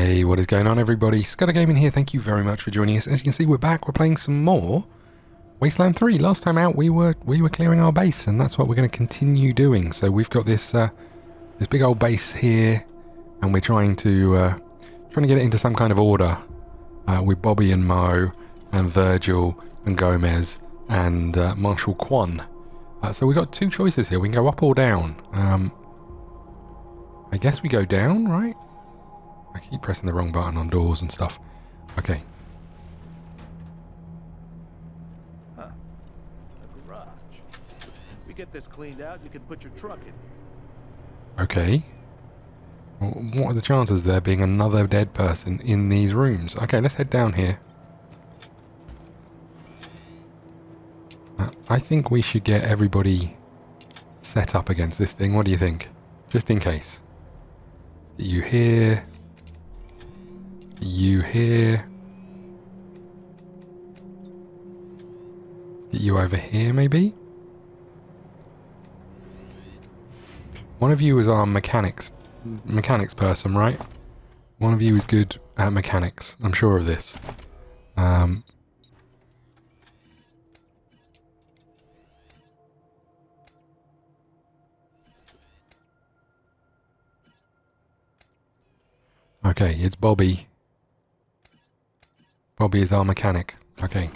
Hey, what is going on, everybody? Scudder Gaming here. Thank you very much for joining us. As you can see, we're back. We're playing some more Wasteland 3. Last time out, we were clearing our base, and that's what we're going to continue doing. So we've got this this big old base here, and we're trying to get it into some kind of order with Bobby and Mo and Virgil and Gomez and Marshal Quan. So we've got two choices here. We can go up or down. I guess we go down, right? I keep pressing the wrong button on doors and stuff. Okay. Huh. A garage. We get this cleaned out, you can put your truck in. Okay. Well, what are the chances of there being another dead person in these rooms? Okay, let's head down here. I think we should get everybody set up against this thing. What do you think? Just in case. Let's get you here. You here. Get you over here, maybe? One of you is our mechanics person, right? One of you is good at mechanics. I'm sure of this. Okay, it's Bobby. Bobby is our mechanic. Okay.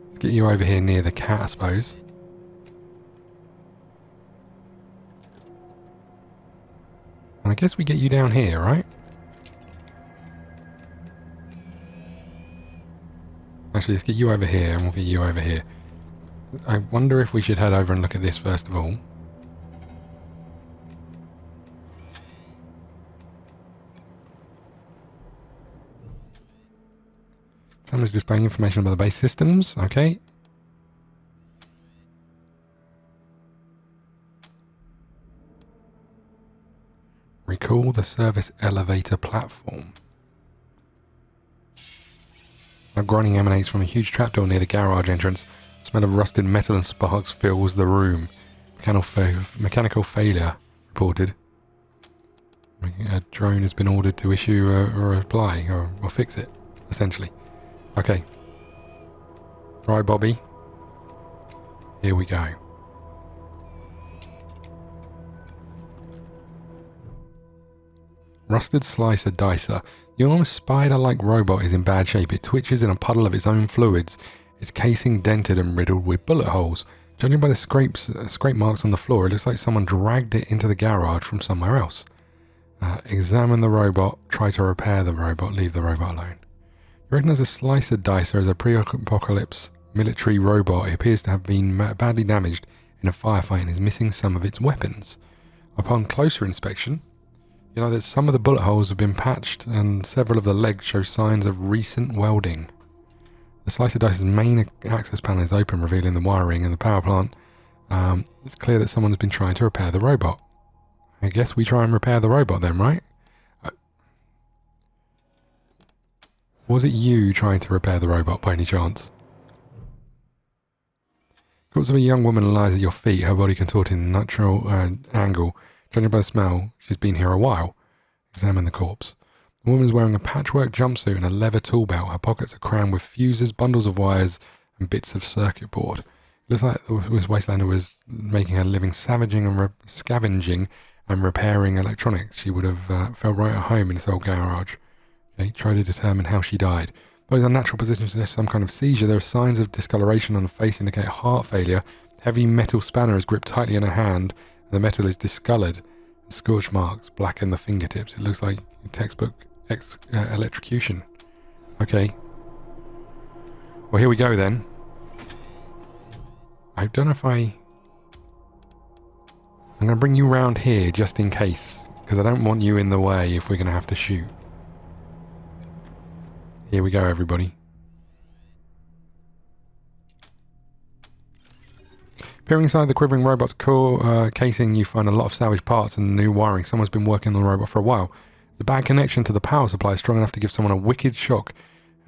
Let's get you over here near the cat, I suppose. And I guess we get you down here, right? Actually, let's get you over here and we'll get you over here. I wonder if we should head over and look at this first of all. Someone's displaying information about the base systems. Okay. Recall the service elevator platform. A groaning emanates from a huge trapdoor near the garage entrance. The smell of rusted metal and sparks fills the room. Mechanical failure reported. A drone has been ordered to issue a reply or fix it, essentially. Okay. Right, Bobby. Here we go. Rusted Slicer Dicer. The enormous spider-like robot is in bad shape. It twitches in a puddle of its own fluids, its casing dented and riddled with bullet holes. Judging by the scrape marks on the floor, it looks like someone dragged it into the garage from somewhere else. Examine the robot. Try to repair the robot. Leave the robot alone. Recognise a Slicer Dicer as a pre-apocalypse military robot. It appears to have been badly damaged in a firefight and is missing some of its weapons. Upon closer inspection, you know that some of the bullet holes have been patched and several of the legs show signs of recent welding. The Slicer Dicer's main access panel is open, revealing the wiring and the power plant. It's clear that someone has been trying to repair the robot. I guess we try and repair the robot then, right? Was it you trying to repair the robot by any chance? Corpse of a young woman lies at your feet, her body contorted in a natural angle. Judging by the smell, she's been here a while. Examine the corpse. The woman is wearing a patchwork jumpsuit and a leather tool belt. Her pockets are crammed with fuses, bundles of wires, and bits of circuit board. It looks like this Wastelander was making her living scavenging and repairing electronics. She would have felt right at home in this old garage. Okay, try to determine how she died. Body's unnatural position suggests some kind of seizure. There are signs of discoloration on the face indicate heart failure. Heavy metal spanner is gripped tightly in her hand, and the metal is discolored. Scorch marks blacken the fingertips. It looks like textbook electrocution. Okay. Well, here we go then. I don't know if I'm going to bring you round here just in case, because I don't want you in the way if we're going to have to shoot. Here we go, everybody. Peering inside the quivering robot's core casing, you find a lot of salvaged parts and new wiring. Someone's been working on the robot for a while. The bad connection to the power supply is strong enough to give someone a wicked shock.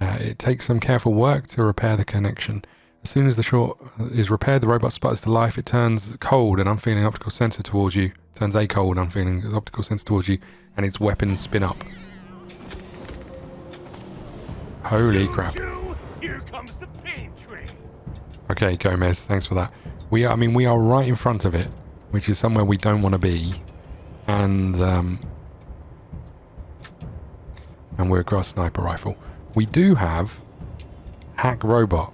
It takes some careful work to repair the connection. As soon as the short is repaired, the robot sputters to life. It turns cold, an unfeeling optical sensor towards you Turns A cold on feeling its optical sense towards you, and its weapons spin up. Holy crap. Here comes the pain train. Okay, Gomez, thanks for that. We are right in front of it, which is somewhere we don't want to be. And we're across sniper rifle. We do have hack robot.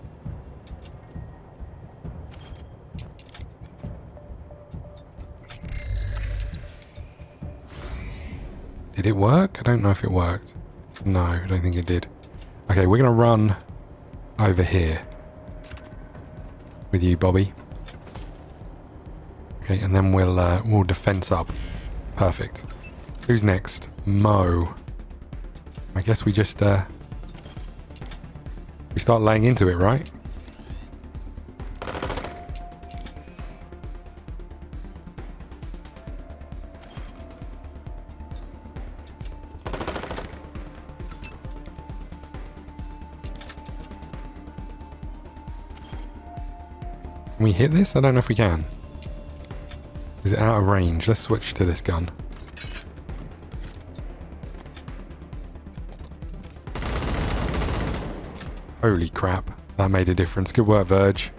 Did it work? I don't know if it worked. No, I don't think it did. Okay, we're going to run over here with you, Bobby. Okay, and then we'll defense up. Perfect. Who's next? Mo. I guess we just we start laying into it, right? Can we hit this? I don't know if we can. Is it out of range? Let's switch to this gun. Holy crap. That made a difference. Good work, Verge.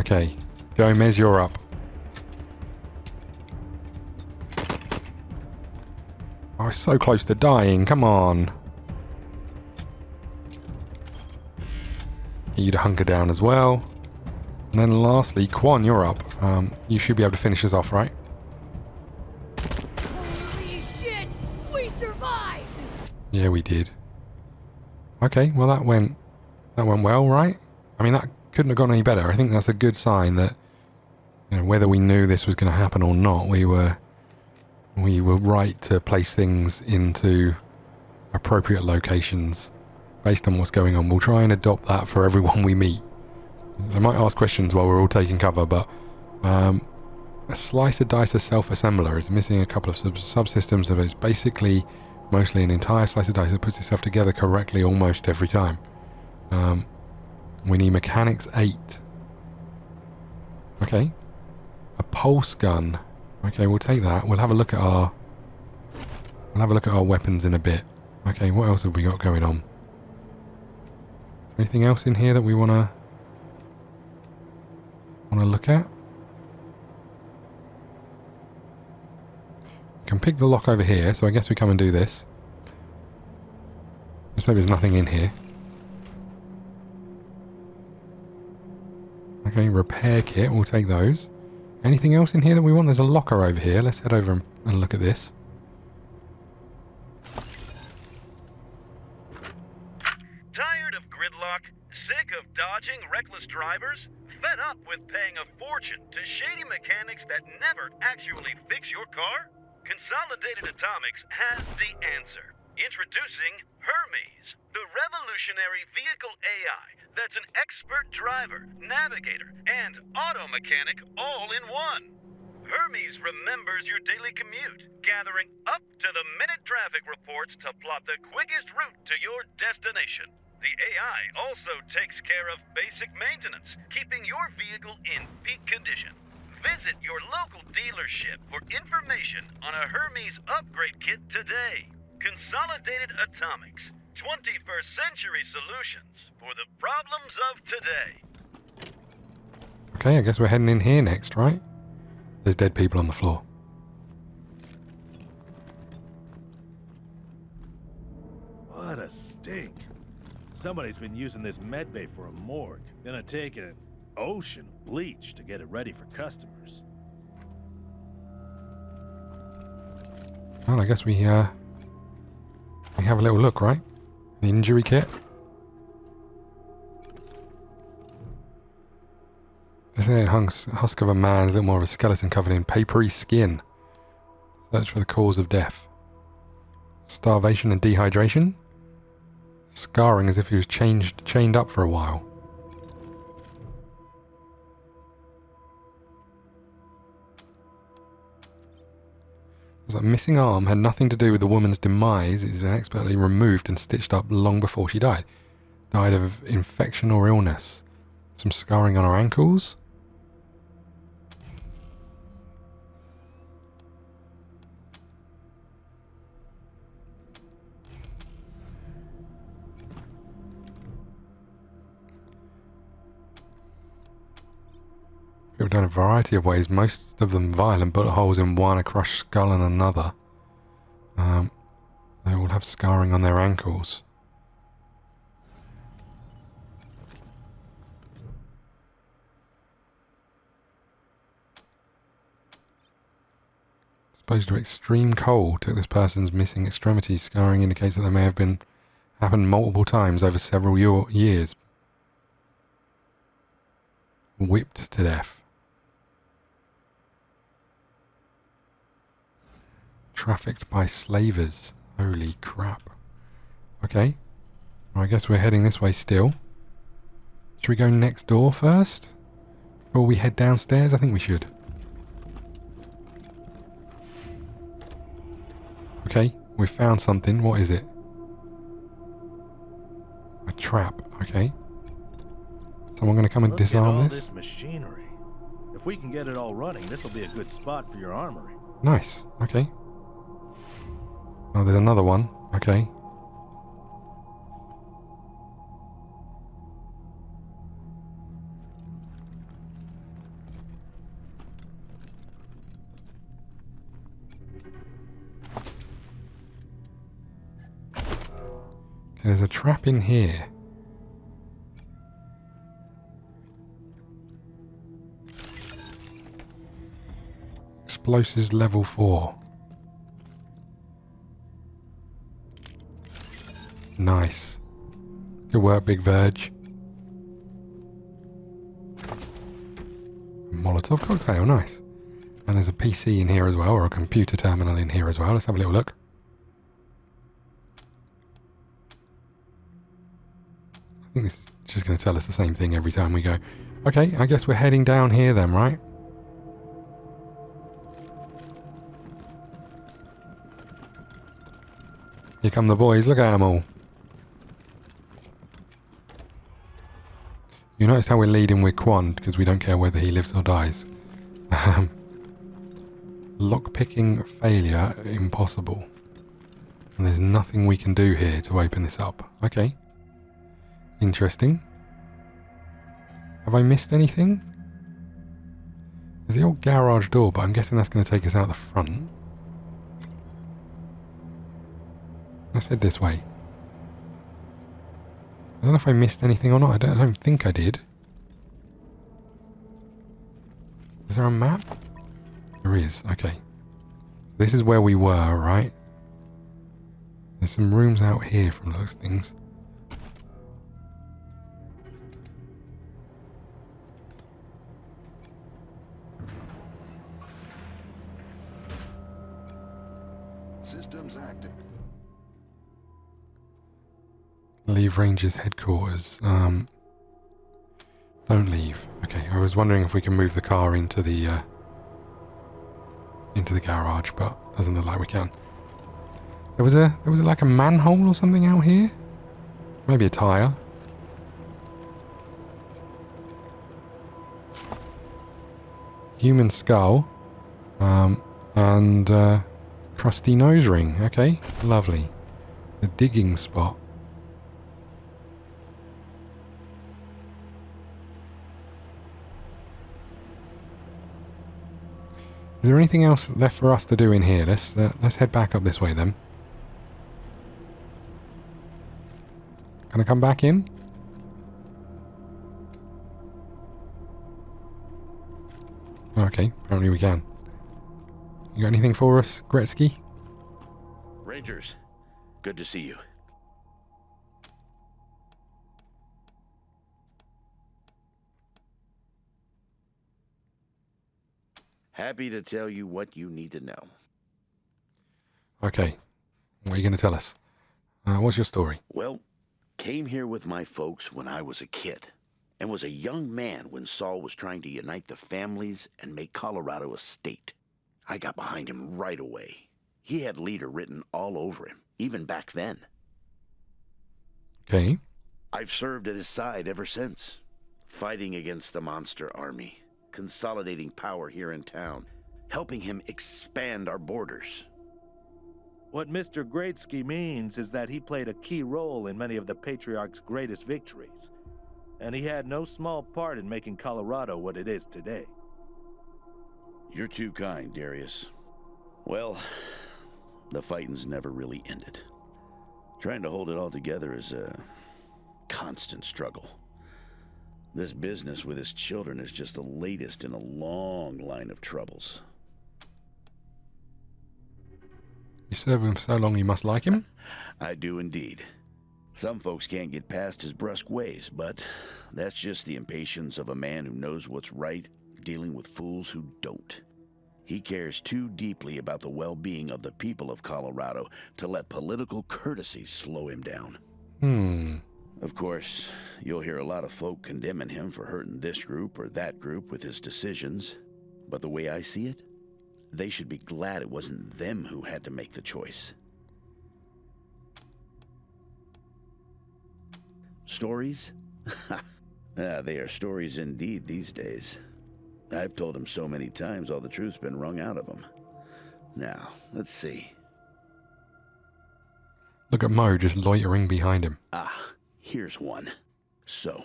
Okay. Gomez, you're up. I was so close to dying. Come on. Get you to hunker down as well. And then lastly, Quan, you're up. You should be able to finish us off, right? Holy shit! We survived! Yeah, we did. Okay, well that went well, right? I mean, that couldn't have gone any better. I think that's a good sign that, you know, whether we knew this was going to happen or not, we were right to place things into appropriate locations based on what's going on. We'll try and adopt that for everyone we meet. They might ask questions while we're all taking cover, but a slicer dicer self-assembler is missing a couple of subsystems that is basically mostly an entire slicer dicer that puts itself together correctly almost every time. We need mechanics 8. Okay. A pulse gun. Okay, we'll take that. We'll have a look at our weapons in a bit. Okay, what else have we got going on? Is there anything else in here that we wanna look at? We can pick the lock over here, so I guess we come and do this. Let's hope there's nothing in here. Okay, repair kit, we'll take those. Anything else in here that we want? There's a locker over here. Let's head over and look at this. Tired of gridlock? Sick of dodging reckless drivers? Fed up with paying a fortune to shady mechanics that never actually fix your car? Consolidated Atomics has the answer. Introducing Hermes, the revolutionary vehicle AI that's an expert driver, navigator, and auto mechanic all in one. Hermes remembers your daily commute, gathering up-to-the-minute traffic reports to plot the quickest route to your destination. The AI also takes care of basic maintenance, keeping your vehicle in peak condition. Visit your local dealership for information on a Hermes upgrade kit today. Consolidated Atomics, 21st century solutions for the problems of today. Okay, I guess we're heading in here next, right? There's dead people on the floor. What a stink. Somebody's been using this medbay for a morgue. Gonna take an ocean of bleach to get it ready for customers. Well, I guess we have a little look, right? An injury kit. This is a husk of a man, a little more of a skeleton covered in papery skin. Search for the cause of death. Starvation and dehydration. Scarring as if he was chained up for a while. A missing arm had nothing to do with the woman's demise. It has been expertly removed and stitched up long before she died. Died of infection or illness. Some scarring on our ankles. People done a variety of ways, most of them violent, bullet holes in one, a crushed skull in another. They all have scarring on their ankles. Exposed to extreme cold took this person's missing extremities. Scarring indicates that they may have happened multiple times over several years. Whipped to death. Trafficked by slavers. Holy crap. Okay. Well, I guess we're heading this way still. Should we go next door first? Before we head downstairs? I think we should. Okay, we found something. What is it? A trap. Okay. Someone going to come and Look at disarm all this? this machinery. If we can get it all running, this will be a good spot for your armory. Nice. Okay. Oh, there's another one. Okay. Okay, there's a trap in here. Explosives level 4. Nice. Good work, Big Verge. Molotov cocktail, nice. And there's a PC in here as well, or a computer terminal in here as well. Let's have a little look. I think this is just going to tell us the same thing every time we go. Okay, I guess we're heading down here then, right? Here come the boys, look at them all. You notice how we're leading with Quan, because we don't care whether he lives or dies. Lockpicking failure, impossible. And there's nothing we can do here to open this up. Okay. Interesting. Have I missed anything? There's the old garage door, but I'm guessing that's going to take us out the front. Let's head this way. I don't know if I missed anything or not. I don't think I did. Is there a map? There is. Okay. This is where we were, right? There's some rooms out here from those things. Systems active. Leave Rangers headquarters. Don't leave. Okay, I was wondering if we can move the car into the garage, but doesn't look like we can. There was like a manhole or something out here. Maybe a tire. Human skull. And crusty nose ring. Okay, lovely. The digging spot. Is there anything else left for us to do in here? Let's head back up this way then. Can I come back in? Okay, apparently we can. You got anything for us, Gretzky? Rangers, good to see you. Happy to tell you what you need to know. Okay, what are you going to tell us? What's your story? Well, came here with my folks when I was a kid, and was a young man when Saul was trying to unite the families and make Colorado a state. I got behind him right away. He had leader written all over him, even back then. Okay. I've served at his side ever since. fighting against the monster army, consolidating power here in town, helping him expand our borders. What Mr. Greatsky means is that he played a key role in many of the Patriarch's greatest victories, and he had no small part in making Colorado what it is today. You're too kind, Darius. Well, the fighting's never really ended. Trying to hold it all together is a constant struggle. This business with his children is just the latest in a long line of troubles. You serve him so long you must like him? I do indeed. Some folks can't get past his brusque ways, but that's just the impatience of a man who knows what's right, dealing with fools who don't. He cares too deeply about the well-being of the people of Colorado to let political courtesy slow him down. Of course, you'll hear a lot of folk condemning him for hurting this group or that group with his decisions, but the way I see it, they should be glad it wasn't them who had to make the choice. Stories? They are stories indeed these days. I've told him so many times all the truth's been wrung out of him. Now, let's see. Look at Mo just loitering behind him. Here's one. So,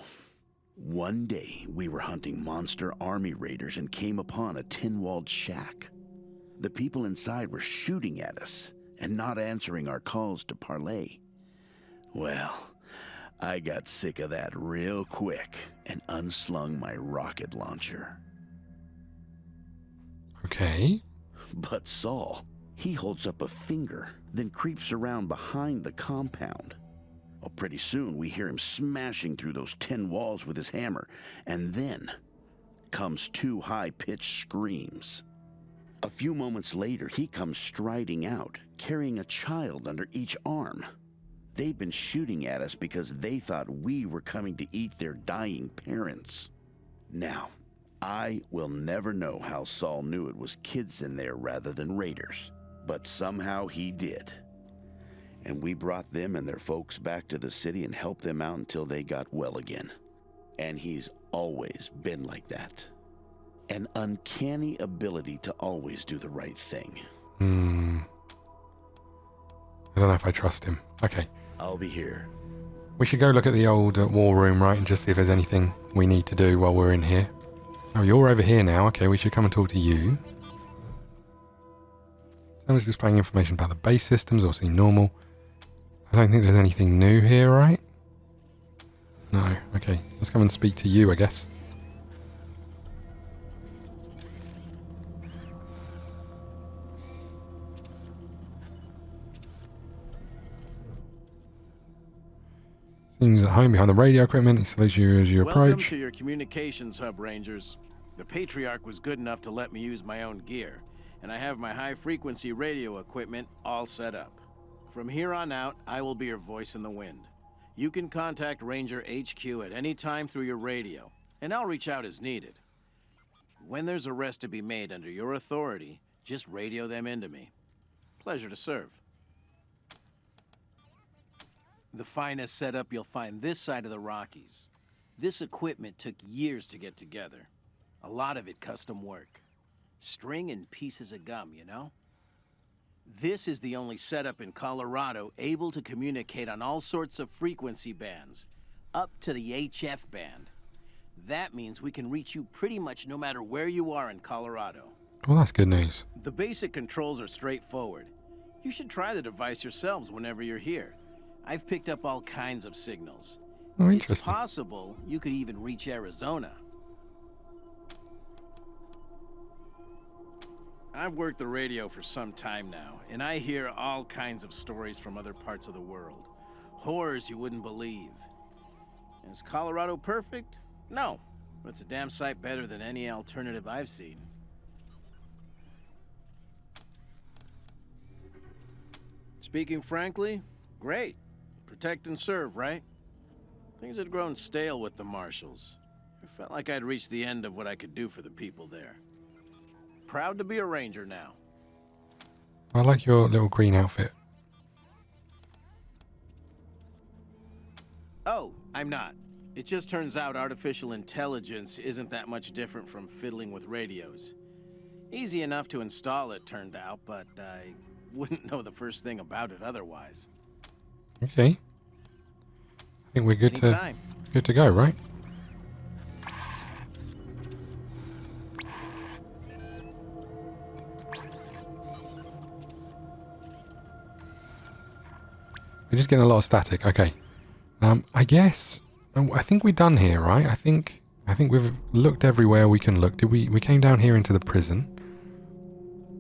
one day we were hunting monster army raiders and came upon a tin-walled shack. The people inside were shooting at us and not answering our calls to parley. Well, I got sick of that real quick and unslung my rocket launcher. Okay. But Saul, he holds up a finger, then creeps around behind the compound. Well, pretty soon we hear him smashing through those tin walls with his hammer, and then comes two high-pitched screams. A few moments later, he comes striding out, carrying a child under each arm. They've been shooting at us because they thought we were coming to eat their dying parents. Now, I will never know how Saul knew it was kids in there rather than raiders, but somehow he did. And we brought them and their folks back to the city and helped them out until they got well again. And he's always been like that. An uncanny ability to always do the right thing. I don't know if I trust him. Okay. I'll be here. We should go look at the old war room, right, and just see if there's anything we need to do while we're in here. Oh, you're over here now. Okay, we should come and talk to you. Someone's displaying information about the base systems, all seem normal. I don't think there's anything new here, right? No. Okay, let's come and speak to you, I guess. Seems at home behind the radio equipment. He salutes you as you Welcome approach. to your communications hub, Rangers. The Patriarch was good enough to let me use my own gear, and I have my high-frequency radio equipment all set up. From here on out, I will be your voice in the wind. You can contact Ranger HQ at any time through your radio, and I'll reach out as needed. When there's a arrest to be made under your authority, just radio them into me. Pleasure to serve. The finest setup you'll find this side of the Rockies. This equipment took years to get together. A lot of it custom work. String and pieces of gum, you know? This is the only setup in Colorado able to communicate on all sorts of frequency bands, up to the HF band. That means we can reach you pretty much no matter where you are in Colorado. Well, that's good news. The basic controls are straightforward. You should try the device yourselves whenever you're here. I've picked up all kinds of signals. Oh, It's interesting. possible you could even reach Arizona. I've worked the radio for some time now, and I hear all kinds of stories from other parts of the world. Horrors you wouldn't believe. Is Colorado perfect? No, but it's a damn sight better than any alternative I've seen. Speaking frankly, great. Protect and serve, right? Things had grown stale with the Marshals. It felt like I'd reached the end of what I could do for the people there. Proud to be a Ranger now. I like your little green outfit. Oh, I'm not. It just turns out artificial intelligence isn't that much different from fiddling with radios. Easy enough to install, it turned out, but I wouldn't know the first thing about it otherwise. Okay. I think we're good Anytime. to go, right? We're just getting a lot of static. Okay. I guess I think we're done here, right? I think we've looked everywhere we can look. Did we came down here into the prison?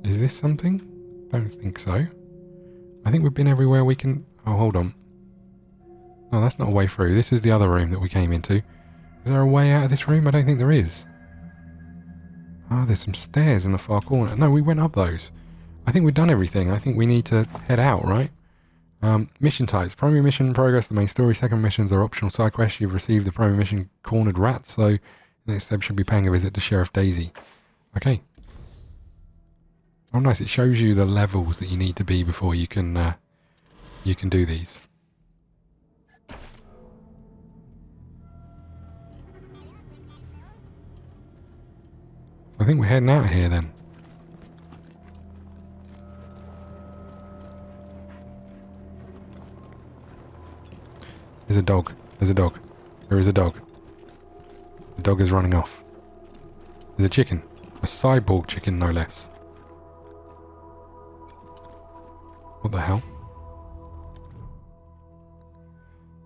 Is this something? Don't think so. I think we've been everywhere we can. Oh, hold on. No, that's not a way through. This is the other room that we came into. Is there a way out of this room? I don't think there is. Ah, there's some stairs in the far corner. No, we went up those. I think we've done everything. I think we need to head out, right? Mission types. Primary mission in progress, the main story. Second missions are optional side quests. You've received the primary mission Cornered Rat, so the next step should be paying a visit to Sheriff Daisy. Okay. Oh, nice. It shows you the levels that you need to be before you can do these. So I think we're heading out of here then. There's a dog. There's a dog. There is a dog. The dog is running off. There's a chicken. A cyborg chicken, no less. What the hell?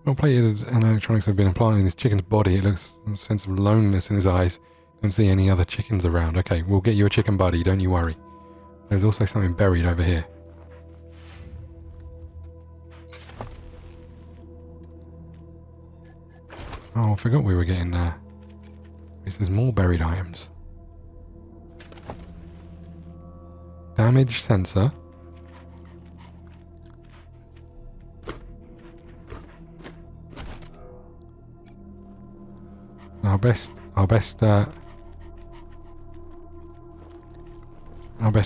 Well-plated electronics have been implanted in this chicken's body. It looks a sense of loneliness in his eyes. Don't see any other chickens around. Okay, we'll get you a chicken buddy, don't you worry. There's also something buried over here. Oh, I forgot we were getting there's more buried items. Damage sensor. Our best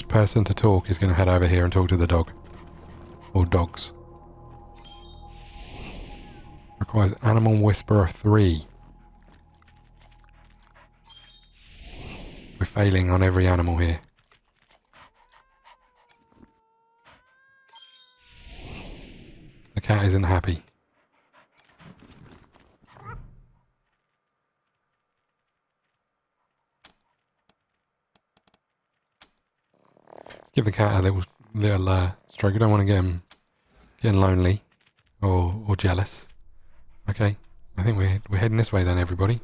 person to talk is going to head over here and talk to the dog. Or dogs. Requires Animal Whisperer 3. We're failing on every animal here. The cat isn't happy. Let's give the cat a little stroke. I don't want to get him getting lonely or jealous. Okay, I think we're heading this way then, everybody.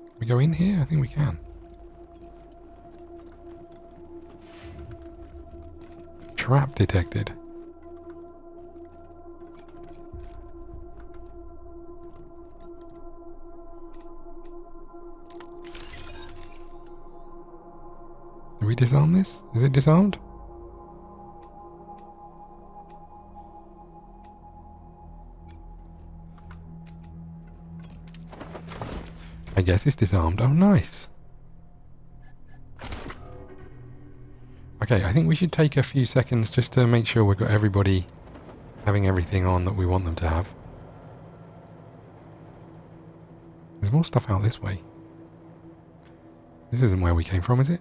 Can we go in here? I think we can. Trap detected. Do we disarm this? Is it disarmed? I guess it's disarmed. Oh, nice. Okay, I think we should take a few seconds just to make sure we've got everybody having everything on that we want them to have. There's more stuff out this way. This isn't where we came from, is it?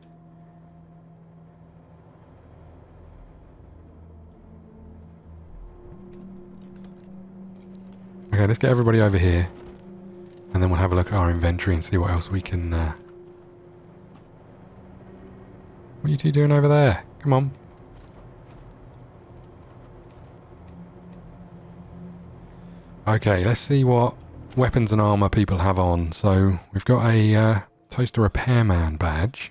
Okay, let's get everybody over here. And then we'll have a look at our inventory and see what else we can... What are you two doing over there? Come on. Okay, let's see what weapons and armor people have on. So, we've got a Toaster Repairman badge.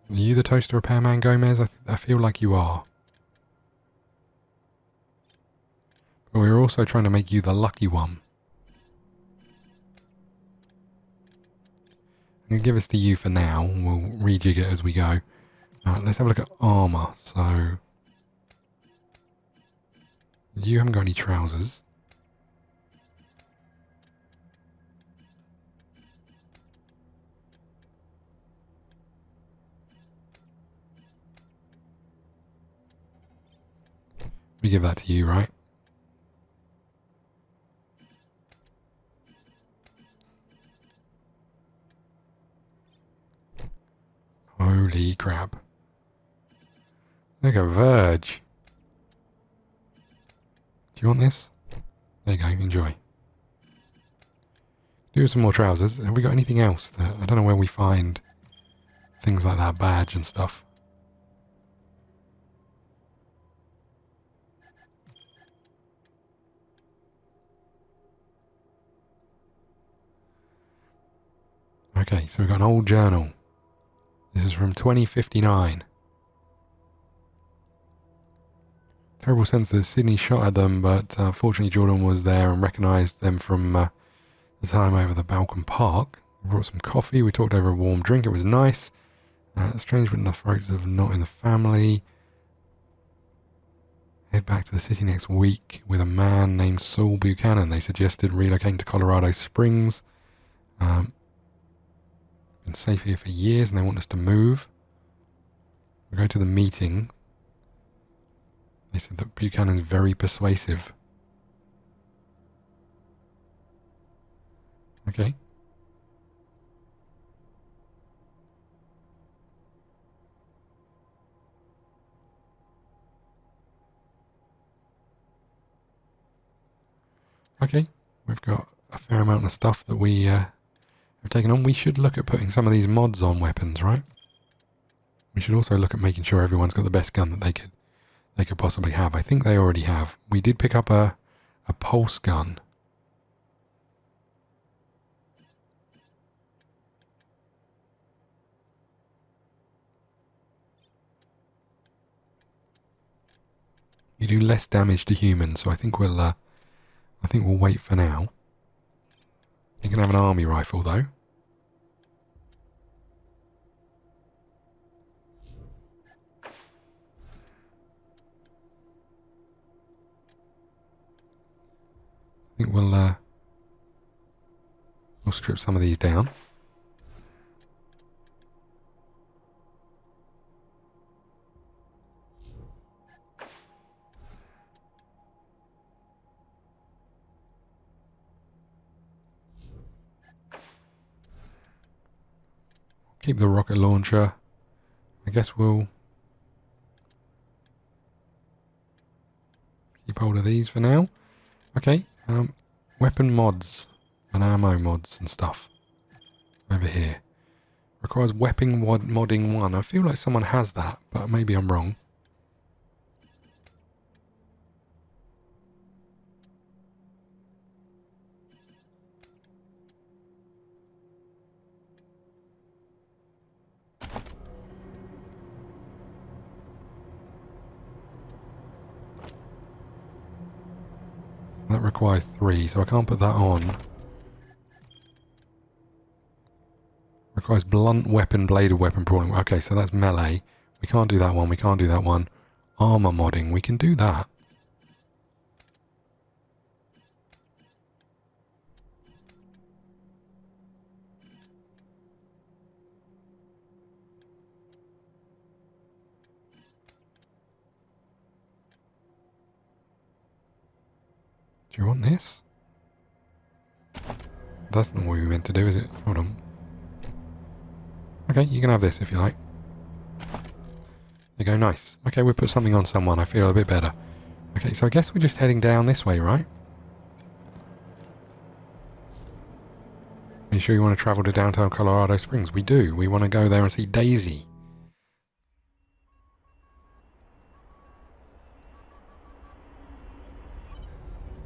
Are you the Toaster Repairman, Gomez? I feel like you are. But we're also trying to make you the lucky one. I'm going to give this to you for now, and we'll rejig it as we go. Let's have a look at armor. So, you haven't got any trousers. We give that to you, right? Holy crap. Look at Verge. Do you want this? There you go, enjoy. Do some more trousers. Have we got anything else that I don't know where we find things like that, badge and stuff? Okay, so we've got an old journal. This is from 2059. Terrible sense that Sydney shot at them, but fortunately Jordan was there and recognised them from the time over the Balcom Park. We brought some coffee. We talked over a warm drink. It was nice. Strange, but enough photos of not in the family. Head back to the city next week with a man named Saul Buchanan. They suggested relocating to Colorado Springs. Been safe here for years and they want us to move. We go to the meeting. They said that Buchanan's very persuasive. Okay. Okay, we've got a fair amount of stuff that we have taken on. We should look at putting some of these mods on weapons, right? We should also look at making sure everyone's got the best gun that they could possibly have. I think they already have. We did pick up a pulse gun. You do less damage to humans, so I think we'll wait for now. You can have an army rifle though. I think we'll strip some of these down. Keep the rocket launcher. I guess we'll keep hold of these for now. Okay, weapon mods and ammo mods and stuff over here. Requires weapon modding 1. I feel like someone has that, but maybe I'm wrong. That requires 3, so I can't put that on. Requires blunt weapon, bladed weapon, brawling. Okay, so that's melee. We can't do that one, we can't do that one. Armor modding, we can do that. Do you want this? That's not what we meant to do, is it? Hold on. Okay, you can have this if you like. There you go, nice. Okay, we put something on someone. I feel a bit better. Okay, so I guess we're just heading down this way, right? Are you sure you want to travel to downtown Colorado Springs? We do. We want to go there and see Daisy.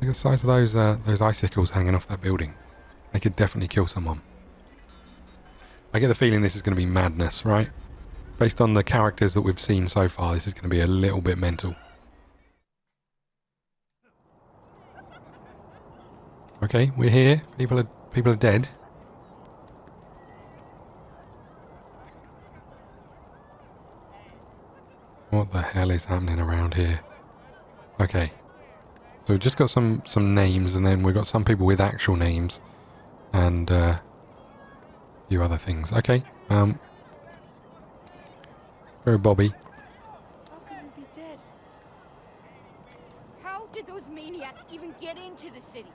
Look at the size of those icicles hanging off that building. They could definitely kill someone. I get the feeling this is going to be madness, right? Based on the characters that we've seen so far, this is going to be a little bit mental. Okay, we're here. People are dead. What the hell is happening around here? Okay. So we've just got some names, and then we've got some people with actual names, and a few other things. Okay, Very Bobby. How can you be dead? How did those maniacs even get into the city?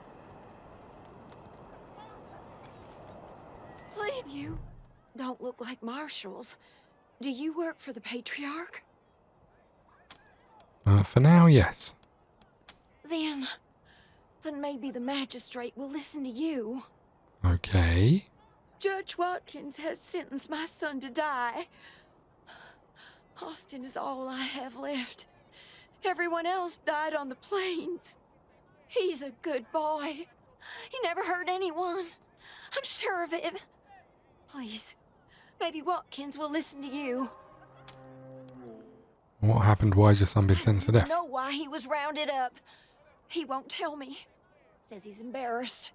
Please, you don't look like marshals. Do you work for the Patriarch? For now, yes. Then maybe the magistrate will listen to you. Okay. Judge Watkins has sentenced my son to die. Austin is all I have left. Everyone else died on the plains. He's a good boy. He never hurt anyone. I'm sure of it. Please, maybe Watkins will listen to you. What happened? Why has your son been I sentenced to didn't death? know why he was rounded up. He won't tell me. Says he's embarrassed.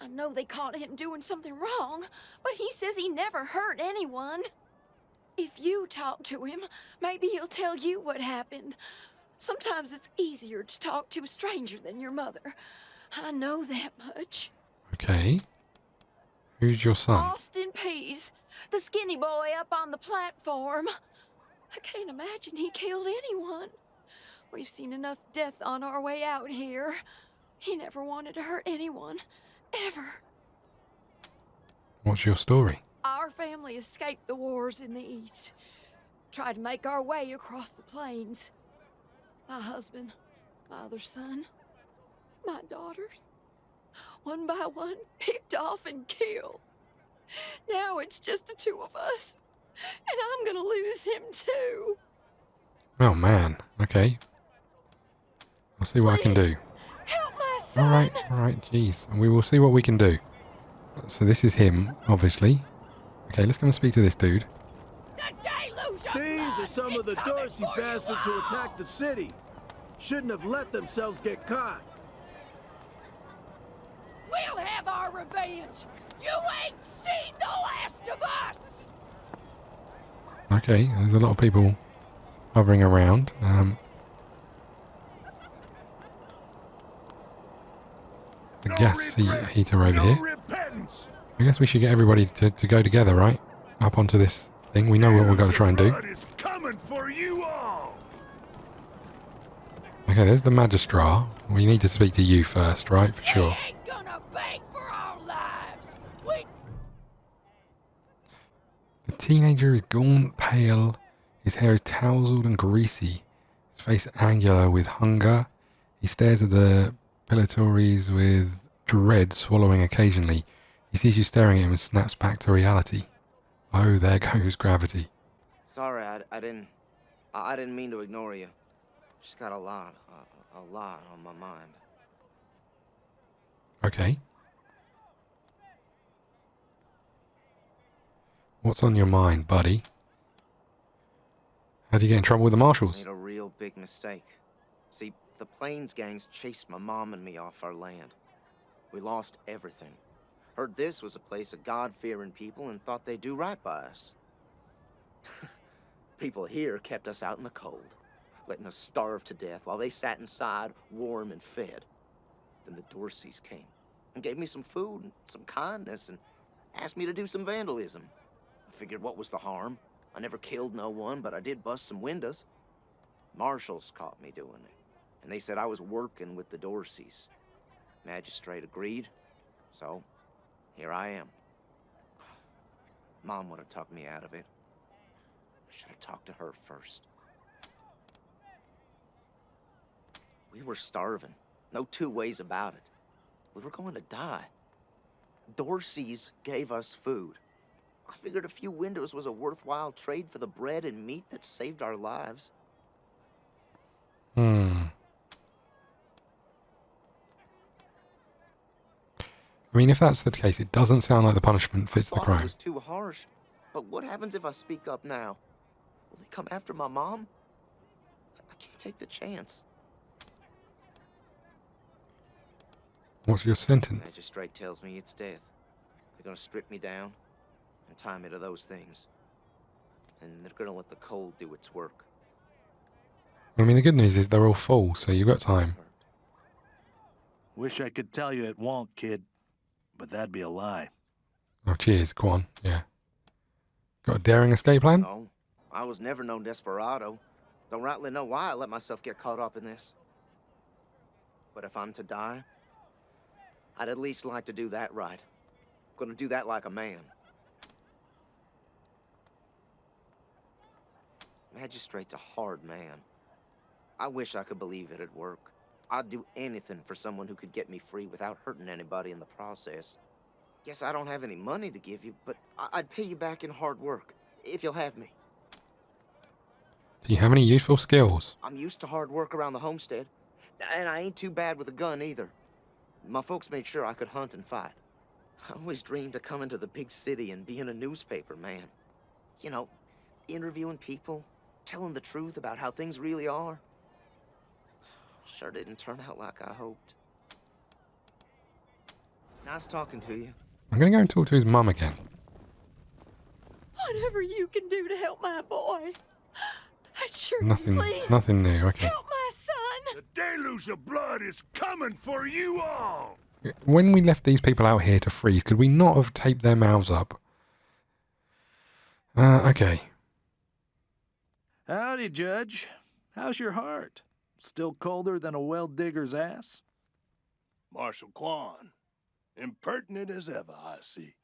I know they caught him doing something wrong, but he says he never hurt anyone. If you talk to him, maybe he'll tell you what happened. Sometimes it's easier to talk to a stranger than your mother. I know that much. Okay. Who's your son? Austin Pease, the skinny boy up on the platform. I can't imagine he killed anyone. We've seen enough death on our way out here. He never wanted to hurt anyone, ever. What's your story? Our family escaped the wars in the East. Tried to make our way across the plains. My husband, my other son, my daughters, one by one, picked off and killed. Now it's just the two of us, and I'm gonna lose him too. Oh man. Okay. I'll see what I can do. Help my son! Alright, jeez. And we will see what we can do. So this is him, obviously. Okay, let's go and speak to this dude. These are some of the Dorsey bastards who attacked the city. Shouldn't have let themselves get caught. We'll have our revenge. You ain't seen the last of us. Okay, there's a lot of people hovering around. The gas heater over here. I guess we should get everybody to go together, right? Up onto this thing. We know what we've got to try and do. Coming for you all. Okay, there's the Magistrar. We need to speak to you first, right? For sure. Ain't gonna beg for our lives. The teenager is gaunt, pale. His hair is tousled and greasy. His face angular with hunger. He stares at the pilatories with dread, swallowing occasionally. He sees you staring at him and snaps back to reality. Oh, there goes gravity. Sorry, I didn't mean to ignore you. Just got a lot on my mind. Okay. What's on your mind, buddy? How'd you get in trouble with the marshals? Made a real big mistake. See, the Plains gangs chased my mom and me off our land. We lost everything. Heard this was a place of God-fearing people and thought they'd do right by us. People here kept us out in the cold, letting us starve to death while they sat inside, warm and fed. Then the Dorseys came and gave me some food and some kindness and asked me to do some vandalism. I figured what was the harm? I never killed no one, but I did bust some windows. Marshals caught me doing it, and they said I was working with the Dorseys. Magistrate agreed, so here I am. Mom would have talked me out of it. I should have talked to her first. We were starving. No two ways about it. We were going to die. Dorseys gave us food. I figured a few windows was a worthwhile trade for the bread and meat that saved our lives. I mean, if that's the case, it doesn't sound like the punishment fits the It crime. was too harsh. But what happens if I speak up now? Will they come after my mom? I can't take the chance. What's your sentence? Magistrate tells me it's death. They're gonna strip me down and tie me to those things. And they're gonna let the cold do its work. I mean, the good news is they're all full, so you've got time. Wish I could tell you it won't, kid. But that'd be a lie. Oh, cheers. Go on. Yeah. Got a daring escape plan? No, I was never no desperado. Don't rightly know why I let myself get caught up in this. But if I'm to die, I'd at least like to do that right. Gonna do that like a man. Magistrate's a hard man. I wish I could believe it'd work. I'd do anything for someone who could get me free without hurting anybody in the process. Guess I don't have any money to give you, but I'd pay you back in hard work, if you'll have me. Do you have any useful skills? I'm used to hard work around the homestead, and I ain't too bad with a gun either. My folks made sure I could hunt and fight. I always dreamed of coming to the big city and being a newspaper man. You know, interviewing people, telling the truth about how things really are. Sure didn't turn out like I hoped. Nice talking to you. I'm going to go and talk to his mum again. Whatever you can do to help my boy. I'd sure Nothing, please nothing new. Okay. help my son. The deluge of blood is coming for you all! When we left these people out here to freeze, could we not have taped their mouths up? Okay. Howdy, Judge. How's your heart? Still colder than a well digger's ass? Marshal Quan, impertinent as ever, I see.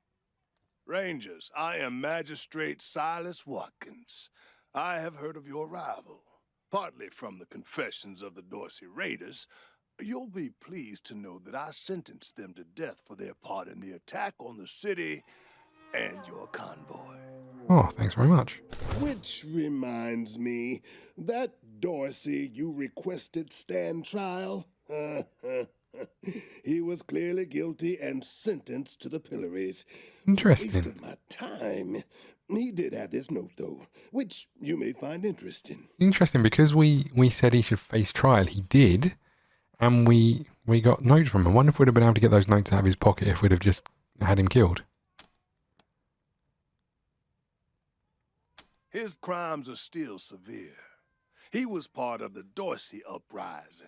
Rangers, I am Magistrate Silas Watkins. I have heard of your arrival, partly from the confessions of the Dorsey Raiders. You'll be pleased to know that I sentenced them to death for their part in the attack on the city and your convoy. Oh, thanks very much. Which reminds me, that Dorsey you requested stand trial? He was clearly guilty and sentenced to the pillories. Waste Interesting. of my time. He did have this note, though, which you may find interesting. Interesting, because we said he should face trial. He did, and we got notes from him. I wonder if we'd have been able to get those notes out of his pocket if we'd have just had him killed. His crimes are still severe. He was part of the Dorsey uprising.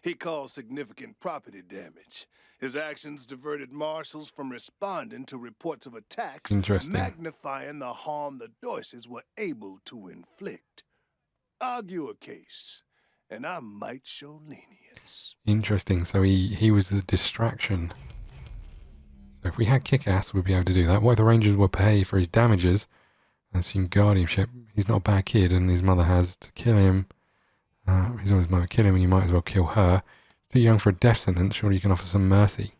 He caused significant property damage. His actions diverted marshals from responding to reports of attacks, Interesting. magnifying the harm the Dorseys were able to inflict. Argue a case, and I might show lenience. Interesting. So he was a distraction. So if we had Kick-Ass, we'd be able to do that. What if the Rangers were pay for his damages and assume guardianship? He's not a bad kid, and his mother has to kill him. His mother kill him, and you might as well kill her. Too young for a death sentence. Surely you can offer some mercy.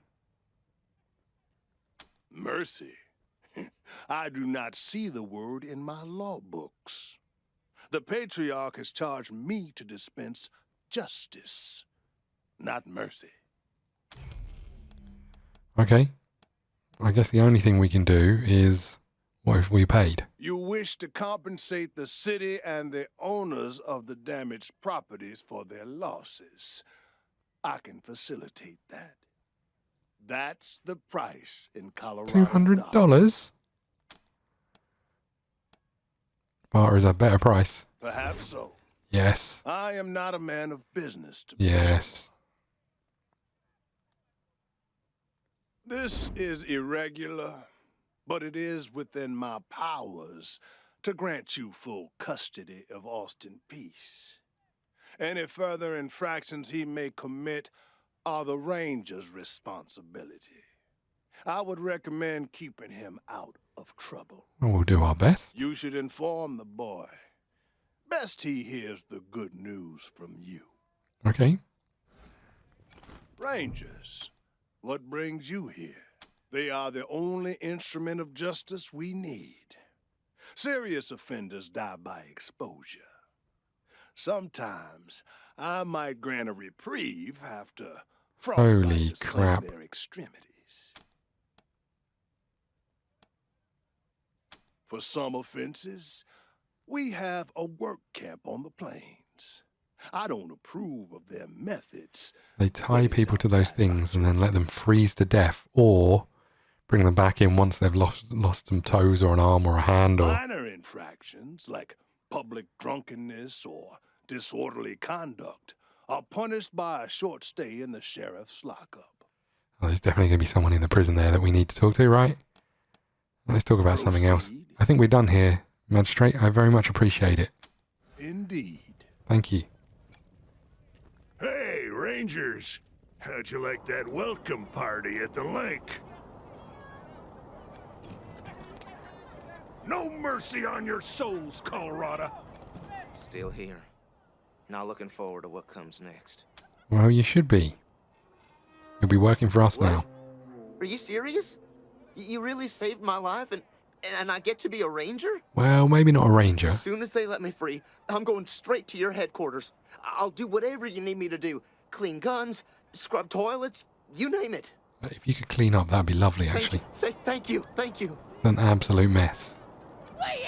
Mercy? I do not see the word in my law books. The Patriarch has charged me to dispense justice, not mercy. Okay. I guess the only thing we can do is, what if we paid? You wish to compensate the city and the owners of the damaged properties for their losses. I can facilitate that. That's the price in Colorado. $200? Barter is a better price. Perhaps so. Yes. I am not a man of business, to be Yes. sure. This is irregular, but it is within my powers to grant you full custody of Austin Peace. Any further infractions he may commit are the Ranger's responsibility. I would recommend keeping him out of trouble. Well, we'll do our best. You should inform the boy. Best he hears the good news from you. Okay. Rangers, what brings you here? They are the only instrument of justice we need. Serious offenders die by exposure. Sometimes I might grant a reprieve after Holy frostbite crap. their extremities. For some offenses, we have a work camp on the plains. I don't approve of their methods. They tie people to those things and then let them freeze to death, or bring them back in once they've lost some toes or an arm or a hand, or... Minor infractions like public drunkenness or disorderly conduct are punished by a short stay in the sheriff's lockup. Oh, there's definitely going to be someone in the prison there that we need to talk to, right? Let's talk about something else. Proceed. I think we're done here, Magistrate. I very much appreciate it. Indeed. Thank you. Hey, Rangers. How'd you like that welcome party at the lake? No mercy on your souls, Colorado. Still here. Not looking forward to what comes next. Well, you should be. You'll be working for us What? now. Are you serious? You really saved my life and I get to be a ranger? Well, maybe not a ranger. As soon as they let me free, I'm going straight to your headquarters. I'll do whatever you need me to do. Clean guns, scrub toilets, you name it. If you could clean up, that'd be lovely, actually. Thank you. It's an absolute mess.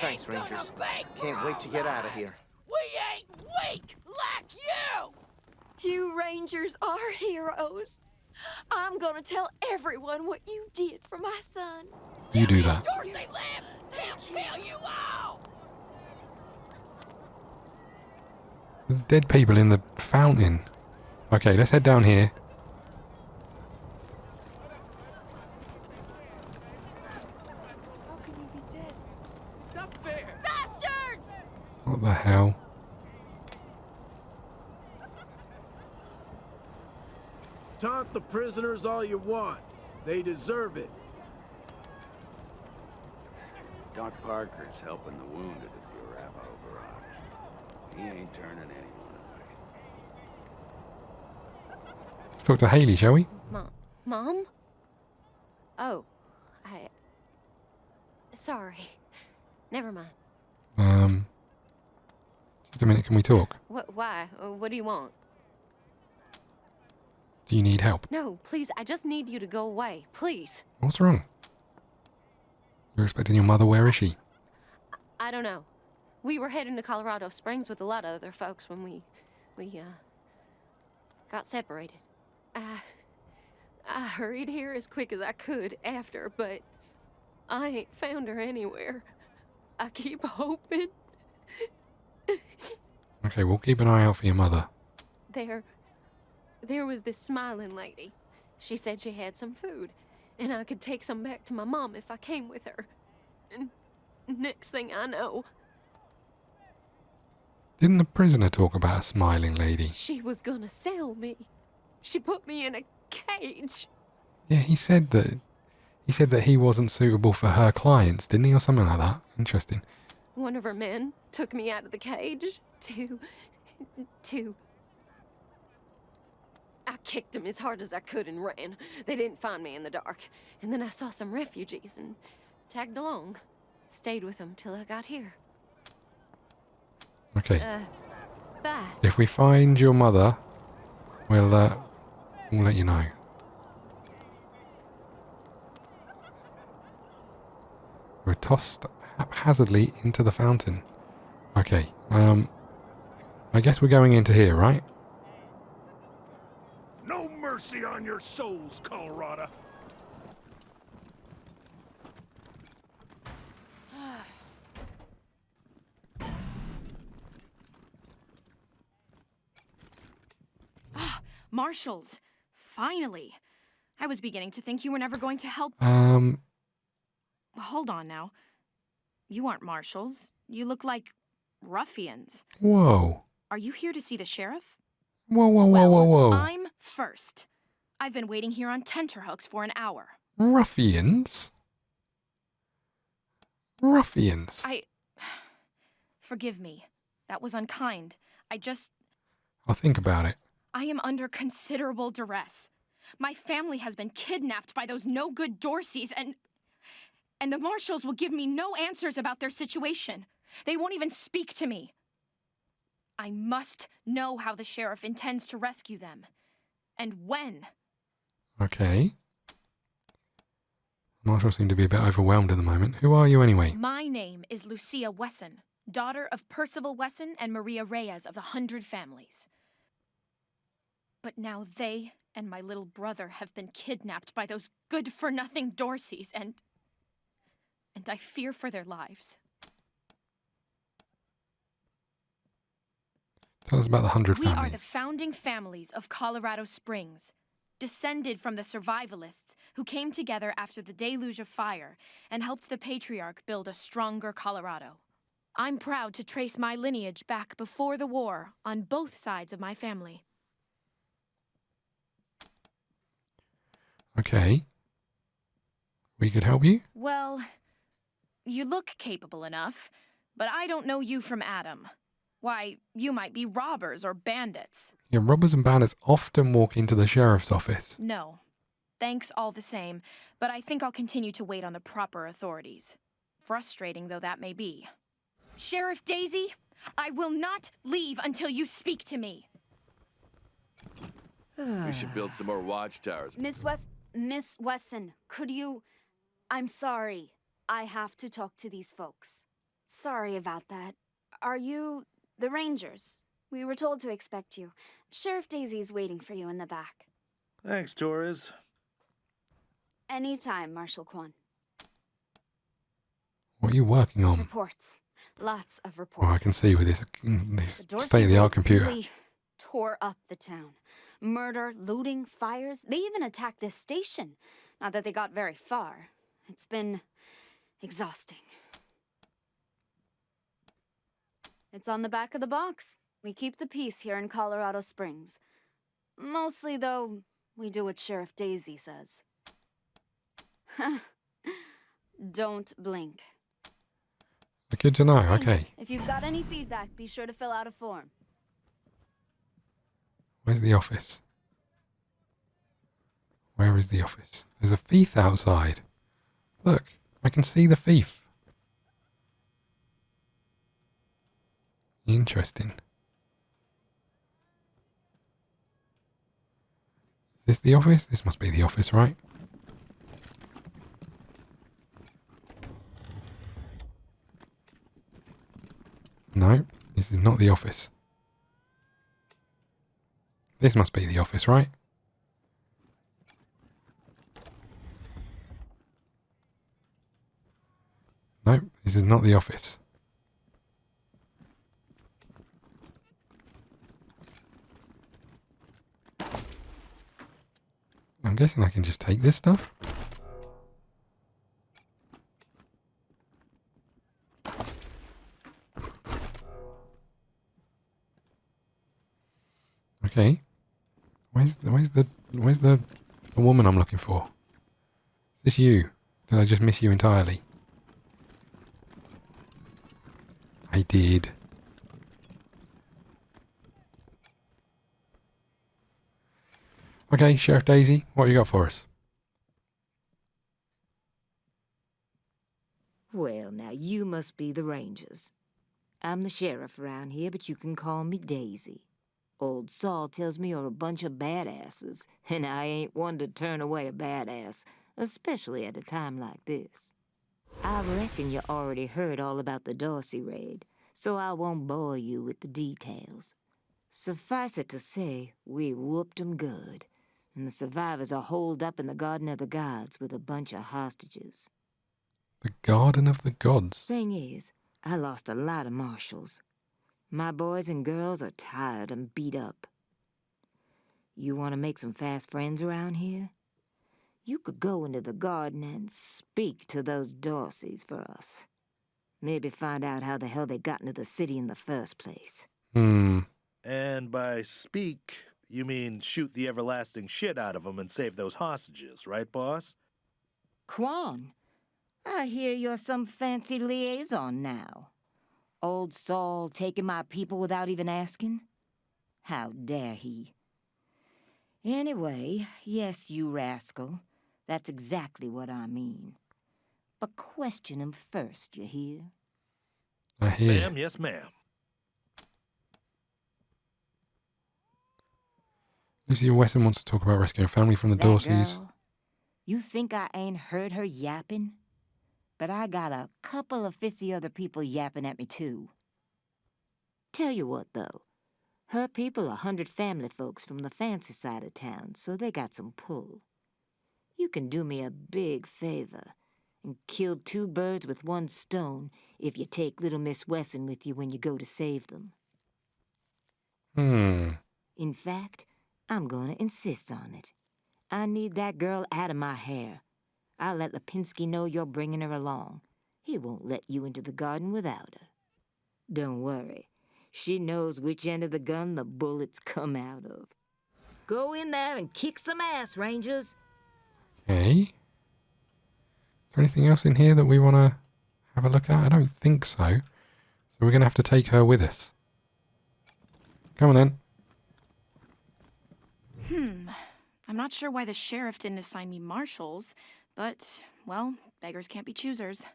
Thanks, Rangers. Can't wait to get out of here. We ain't weak like you! You Rangers are heroes. I'm gonna tell everyone what you did for my son. You do that. Dorsey lives! They'll kill you all! There's dead people in the fountain. Okay, let's head down here. How can you be dead? It's not fair. Bastards! What the hell? Taunt the prisoners all you want. They deserve it. Doc Parker's helping the wounded at the Arapaho Garage. He ain't turning anyone away. Let's talk to Haley, shall we? Mom? Oh, sorry. Never mind. Just a minute, can we talk? Why? What do you want? Do you need help? No, please, I just need you to go away. Please. What's wrong? You're expecting your mother, where is she? I don't know. We were heading to Colorado Springs with a lot of other folks when we got separated. I hurried here as quick as I could after, but I ain't found her anywhere. I keep hoping. Okay, we'll keep an eye out for your mother. There was this smiling lady. She said she had some food, and I could take some back to my mom if I came with her. And next thing I know, Didn't the prisoner talk about a smiling lady? she was gonna sell me. She put me in a cage. Yeah, he said that he wasn't suitable for her clients, didn't he, or something like that? Interesting. One of her men took me out of the cage to... I kicked him as hard as I could and ran. They didn't find me in the dark. And then I saw some refugees and tagged along. Stayed with them till I got here. Okay. Bye. If we find your mother, we'll let you know. We're tossed haphazardly into the fountain. Okay, I guess we're going into here, right? No mercy on your souls, Colorado. Marshals! Finally! I was beginning to think you were never going to help. Hold on now. You aren't marshals. You look like ruffians. Whoa. Are you here to see the sheriff? Whoa. I'm first. I've been waiting here on tenterhooks for an hour. Ruffians? Ruffians? Forgive me. That was unkind. I'll think about it. I am under considerable duress. My family has been kidnapped by those no-good Dorseys, and the marshals will give me no answers about their situation. They won't even speak to me. I must know how the sheriff intends to rescue them. And when. Okay. Marshall seemed to be a bit overwhelmed at the moment. Who are you anyway? My name is Lucia Wesson, daughter of Percival Wesson and Maria Reyes of the 100 Families. But now they and my little brother have been kidnapped by those good-for-nothing Dorseys, and I fear for their lives. Tell us about the 100 We Families. are the founding families of Colorado Springs, descended from the survivalists who came together after the deluge of fire and helped the patriarch build a stronger Colorado. I'm proud to trace my lineage back before the war on both sides of my family. Okay. We could help you? Well, you look capable enough, but I don't know you from Adam. Why, you might be robbers or bandits. Yeah, robbers and bandits often walk into the sheriff's office. No. Thanks all the same, but I think I'll continue to wait on the proper authorities. Frustrating though that may be. Sheriff Daisy, I will not leave until you speak to me. We should build some more watchtowers. Miss Wesson, could you... I'm sorry. I have to talk to these folks. Sorry about that. Are you the Rangers? We were told to expect you. Sheriff Daisy's waiting for you in the back. Thanks, Torres. Anytime, Marshal Quan. What are you working on? Reports. Lots of reports. Oh, I can see with this The Dorsey state-of-the-art raid computer. really tore up the town. Murder, looting, fires. They even attacked this station. Not that they got very far. It's been exhausting. It's on the back of the box. We keep the peace here in Colorado Springs. Mostly, though, we do what Sheriff Daisy says. Don't blink. Good to know, Thanks. okay. If you've got any feedback, be sure to fill out a form. Where's the office? Where is the office? There's a thief outside. Look, I can see the thief. Interesting. Is this the office? This must be the office, right? No, this is not the office. This must be the office, right? No, this is not the office. I'm guessing I can just take this stuff. Okay. Where's the woman I'm looking for? Is this you? Did I just miss you entirely? I did. Okay, Sheriff Daisy, what you got for us? Well, now you must be the Rangers. I'm the sheriff around here, but you can call me Daisy. Old Saul tells me you're a bunch of badasses, and I ain't one to turn away a badass, especially at a time like this. I reckon you already heard all about the Dorsey raid, so I won't bore you with the details. Suffice it to say, we whooped 'em good, and the survivors are holed up in the Garden of the Gods with a bunch of hostages. The Garden of the Gods. Thing is, I lost a lot of marshals. My boys and girls are tired and beat up. You want to make some fast friends around here? You could go into the garden and speak to those Dorseys for us. Maybe find out how the hell they got into the city in the first place. And by speak, you mean shoot the everlasting shit out of them and save those hostages, right, boss? Quan, I hear you're some fancy liaison now. Old Saul taking my people without even asking? How dare he? Anyway, yes, you rascal. That's exactly what I mean. But question him first, you hear? I hear. Ma'am, yes, ma'am. Lucy Wesson wants to talk about rescuing family from the That Dorseys. girl, you think I ain't heard her yapping? But I got a couple of 50 other people yapping at me, too. Tell you what, though. Her people are 100 family folks from the fancy side of town, so they got some pull. You can do me a big favor and kill 2 birds with 1 stone if you take little Miss Wesson with you when you go to save them. In fact, I'm going to insist on it. I need that girl out of my hair. I'll let Lipinski know you're bringing her along. He won't let you into the garden without her. Don't worry. She knows which end of the gun the bullets come out of. Go in there and kick some ass, Rangers. Okay. Is there anything else in here that we want to have a look at? I don't think so. So we're going to have to take her with us. Come on then. I'm not sure why the sheriff didn't assign me marshals, but, well, beggars can't be choosers.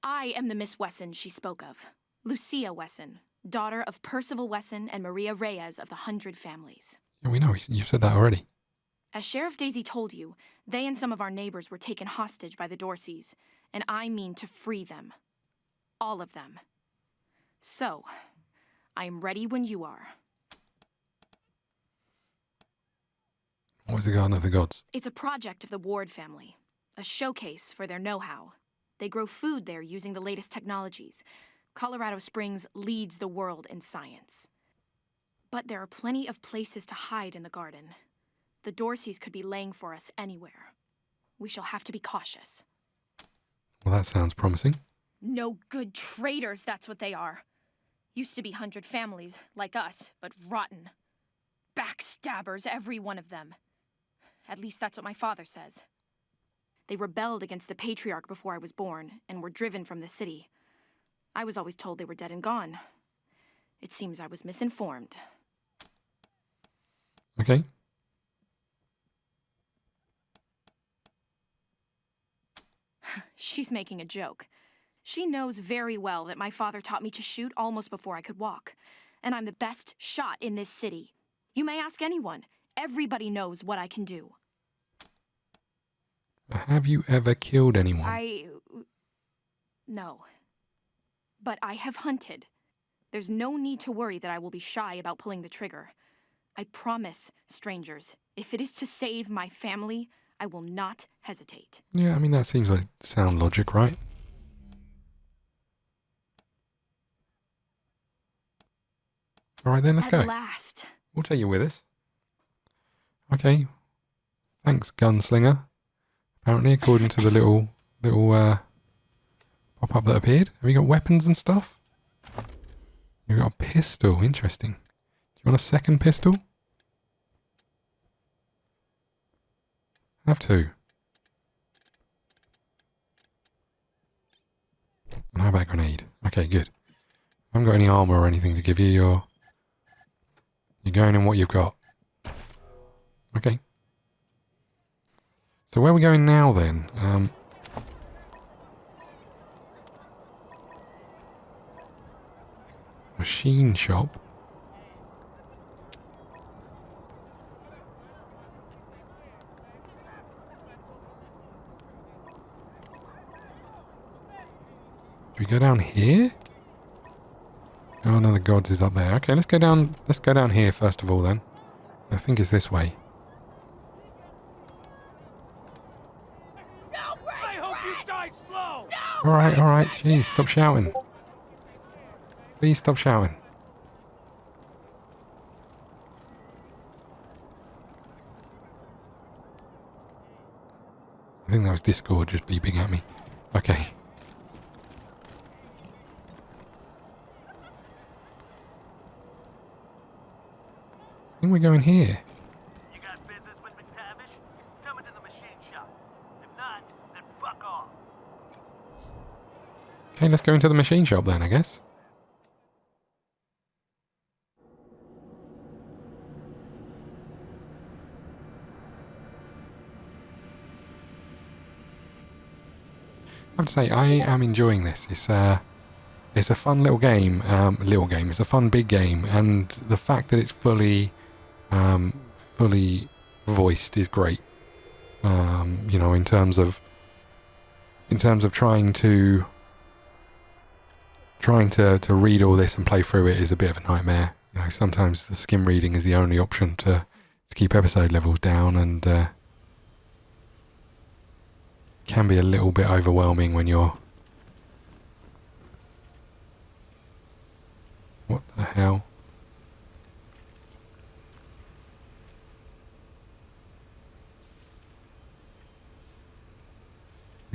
I am the Miss Wesson she spoke of. Lucia Wesson, daughter of Percival Wesson and Maria Reyes of the 100 Families. Yeah, we know. You've said that already. As Sheriff Daisy told you, they and some of our neighbors were taken hostage by the Dorseys, and I mean to free them. All of them. So, I am ready when you are. What is the Garden of the Gods? It's a project of the Ward family, a showcase for their know-how. They grow food there using the latest technologies. Colorado Springs leads the world in science. But there are plenty of places to hide in the garden. The Dorseys could be laying for us anywhere. We shall have to be cautious. Well, that sounds promising. No good traitors, that's what they are. Used to be 100 families, like us, but rotten. Backstabbers, every one of them. At least that's what my father says. They rebelled against the Patriarch before I was born, and were driven from the city. I was always told they were dead and gone. It seems I was misinformed. Okay. She's making a joke. She knows very well that my father taught me to shoot almost before I could walk. And I'm the best shot in this city. You may ask anyone. Everybody knows what I can do. Have you ever killed anyone? No. But I have hunted. There's no need to worry that I will be shy about pulling the trigger. I promise, strangers, if it is to save my family, I will not hesitate. Yeah, I mean, that seems like sound logic, right? All right, then, let's go. At last. We'll take you with us. Okay. Thanks, gunslinger. Apparently, according to the little pop-up that appeared. Have you got weapons and stuff? You've got a pistol. Interesting. Do you want a second pistol? I have two. And how about a grenade? Okay, good. I haven't got any armor or anything to give you. You're going in what you've got. Okay. So where are we going now then? Machine shop. Do we go down here? Oh no, the gods is up there. Okay, let's go down. Let's go down here first of all then. I think it's this way. I hope you die slow. All right. Jeez, stop shouting. Please stop shouting. I think that was Discord just beeping at me. Okay. I think we're going here. You got business with McTavish? Come into the machine shop. If not, then fuck off. Okay, let's go into the machine shop then, I guess. I have to say, I am enjoying this. It's a fun little game. It's a fun big game, and the fact that it's fully voiced is great. You know, in terms of trying to read all this and play through it is a bit of a nightmare. You know, sometimes the skim reading is the only option to keep episode levels down, and can be a little bit overwhelming when you're... What the hell?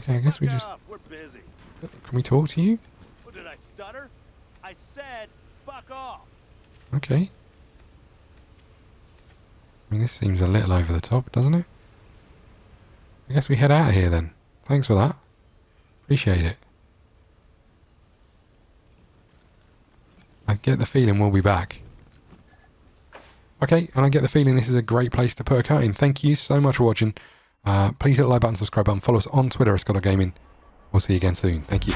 Okay, I guess we just... We're busy. Can we talk to you? What, did I stutter? I said fuck off. Okay. I mean, this seems a little over the top, doesn't it? I guess we head out of here then. Thanks for that. Appreciate it. I get the feeling we'll be back. Okay, and I get the feeling this is a great place to put a cut in. Thank you so much for watching. Please hit the like button, subscribe button, follow us on Twitter at Scott Gaming. We'll see you again soon. Thank you.